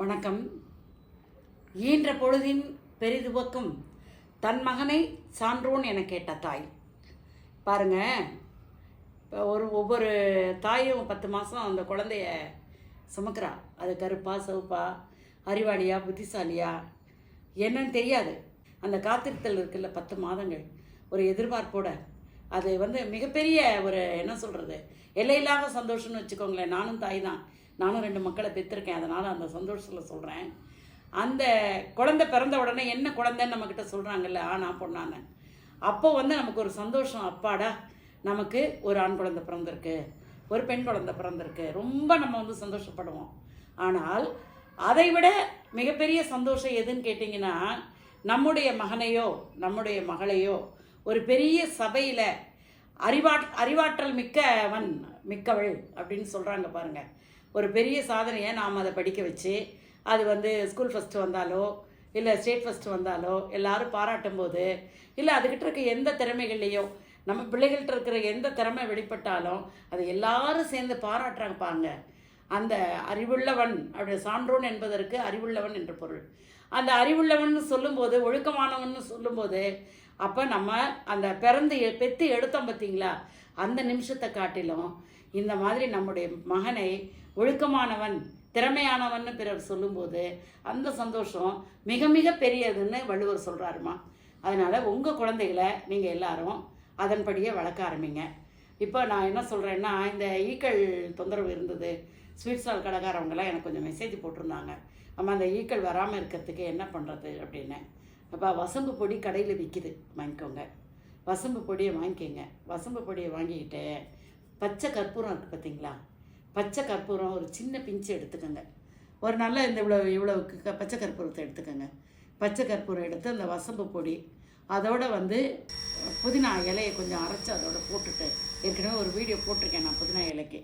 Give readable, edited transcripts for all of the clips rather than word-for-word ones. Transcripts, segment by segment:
வணக்கம். ஈன்ற பொழுதின் பெரிதுவக்கும் தன் மகனை சான்றோன் என கேட்ட தாய். பாருங்க, இப்போ ஒவ்வொரு தாயும் 10 மாதம் அந்த குழந்தைய சுமக்கிறா. அது கருப்பா சிவப்பா, அறிவாளியா புத்திசாலியா என்னன்னு தெரியாது. அந்த காத்திருத்தல் இருக்குல்ல 10 மாதங்கள், ஒரு எதிர்பார்ப்போட அது மிகப்பெரிய ஒரு என்ன சொல்கிறது, எல்லையில்லாத சந்தோஷம்னு வச்சுக்கோங்களேன். நானும் தாய் தான், நானும் 2 மக்களை பெற்றிருக்கேன். அதனால் அந்த சந்தோஷத்தில் சொல்கிறேன். அந்த குழந்தை பிறந்த உடனே என்ன குழந்தைன்னு நம்மக்கிட்ட சொல்கிறாங்கல்ல, ஆனா பொண்ணான்னு, அப்போ நமக்கு ஒரு சந்தோஷம். அப்பாடா, நமக்கு ஒரு ஆண் குழந்தை பிறந்திருக்கு, ஒரு பெண் குழந்தை பிறந்திருக்கு, ரொம்ப நம்ம சந்தோஷப்படுவோம். ஆனால் அதை விட மிகப்பெரிய சந்தோஷம் எதுன்னு கேட்டிங்கன்னா, நம்முடைய மகனையோ நம்முடைய மகளையோ ஒரு பெரிய சபையில் அறிவாற்றல் மிக்கவள் அப்படின்னு சொல்கிறாங்க பாருங்கள். ஒரு பெரிய சாதனையை நாம் அதை படிக்க வச்சு, அது ஸ்கூல் ஃபஸ்ட்டு வந்தாலோ இல்லை ஸ்டேட் ஃபஸ்ட்டு வந்தாலோ எல்லாரும் பாராட்டும் போது, இல்லை அதுக்கிட்ட இருக்க எந்த திறமைகள்லையோ, நம்ம பிள்ளைகள்கிட்ட இருக்கிற எந்த திறமை வெளிப்பட்டாலும் அதை எல்லாரும் சேர்ந்து பாராட்டுறாங்கப்பாங்க. அந்த அறிவுள்ளவன் அப்படி சான்றோன் என்பதற்கு அறிவுள்ளவன் என்று பொருள். அந்த அறிவுள்ளவன் சொல்லும்போது, ஒழுக்கமானவன் சொல்லும்போது, அப்போ நம்ம அந்த பெற்று எடுத்தோம் பார்த்தீங்களா, அந்த நிமிஷத்தை காட்டிலும் இந்த மாதிரி நம்முடைய மகனை ஒழுக்கமானவன் திறமையானவன்னு பிறர் சொல்லும்போது அந்த சந்தோஷம் மிக மிக பெரியதுன்னு வள்ளுவர் சொல்கிறாருமா. அதனால் உங்கள் குழந்தைகளை நீங்கள் எல்லாரும் அதன்படியே வளர்க்க ஆரம்பிங்க. இப்போ நான் என்ன சொல்கிறேன்னா, இந்த ஈக்கள் தொந்தரவு இருந்தது. ஸ்வீட் ஸ்டால் கடைக்காரவங்களாம் எனக்கு கொஞ்சம் மெசேஜ் போட்டிருந்தாங்க, நம்ம அந்த ஈக்கள் வராமல் இருக்கிறதுக்கு என்ன பண்ணுறது அப்படின்னு. அப்போ வசம்பு பொடி கடையில் விற்கிது, வாங்கிக்கோங்க. வசம்பு பொடியை வாங்கிக்கோங்க. வசம்பு பொடியை வாங்கிக்கிட்டு பச்சை கற்பூரம் இருக்குது பார்த்தீங்களா, பச்சை கற்பூரம் ஒரு சின்ன பிஞ்சு எடுத்துக்கோங்க. ஒரு நல்ல இவ்வளோ பச்சை கற்பூரத்தை எடுத்துக்கோங்க. பச்சை கற்பூரம் எடுத்து அந்த வசம்பு பொடி, அதோட புதினா இலையை கொஞ்சம் அரைச்சி அதோட போட்டுட்டு, ஏற்கனவே ஒரு வீடியோ போட்டிருக்கேன் நான் புதினா இலைக்கு.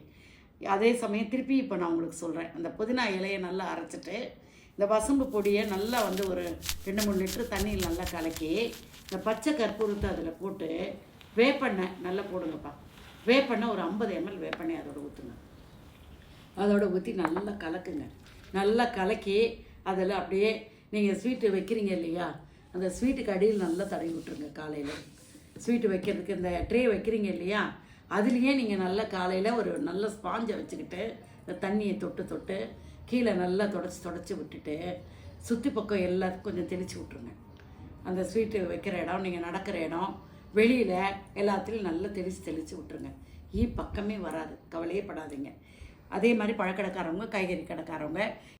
அதே சமயம் திருப்பி இப்போ நான் உங்களுக்கு சொல்கிறேன். அந்த புதினா இலையை நல்லா அரைச்சிட்டு இந்த வசம்பு பொடியை நல்லா ஒரு 2-3 லிட்டர் தண்ணியில் நல்லா கலக்கி இந்த பச்சை கற்பூரத்தை அதில் போட்டு வேப்பெண்ணெய் நல்லா போடுங்கப்பா. வேப்பெண்ணெய் ஒரு 50 ml வேப்பெண்ணெய் அதோட ஊற்றுங்க. அதோட ஊற்றி நல்லா கலக்குங்க. நல்லா கலக்கி அதில் அப்படியே நீங்கள் ஸ்வீட்டு வைக்கிறீங்க இல்லையா, அந்த ஸ்வீட்டுக்கு அடியில் நல்லா தடவி விட்டுருங்க. காலையில் ஸ்வீட்டு வைக்கிறதுக்கு இந்த ட்ரே வைக்கிறீங்க இல்லையா, அதுலேயே நீங்கள் நல்லா காலையில் ஒரு நல்ல ஸ்பாஞ்சை வச்சுக்கிட்டு இந்த தண்ணியை தொட்டு கீழே நல்லா தொடச்சி விட்டுட்டு சுற்றி பக்கம் எல்லாத்துக்கும் கொஞ்சம் தெளித்து விட்ருங்க. அந்த ஸ்வீட்டு வைக்கிற இடம், நீங்கள் நடக்கிற இடம், வெளியில் எல்லாத்துலேயும் நல்லா தெளித்து விட்ருங்க. பக்கமே வராது, கவலையே படாதீங்க. அதே மாதிரி பழக்கடைக்காரவங்க, காய்கறி கடைக்காரவங்க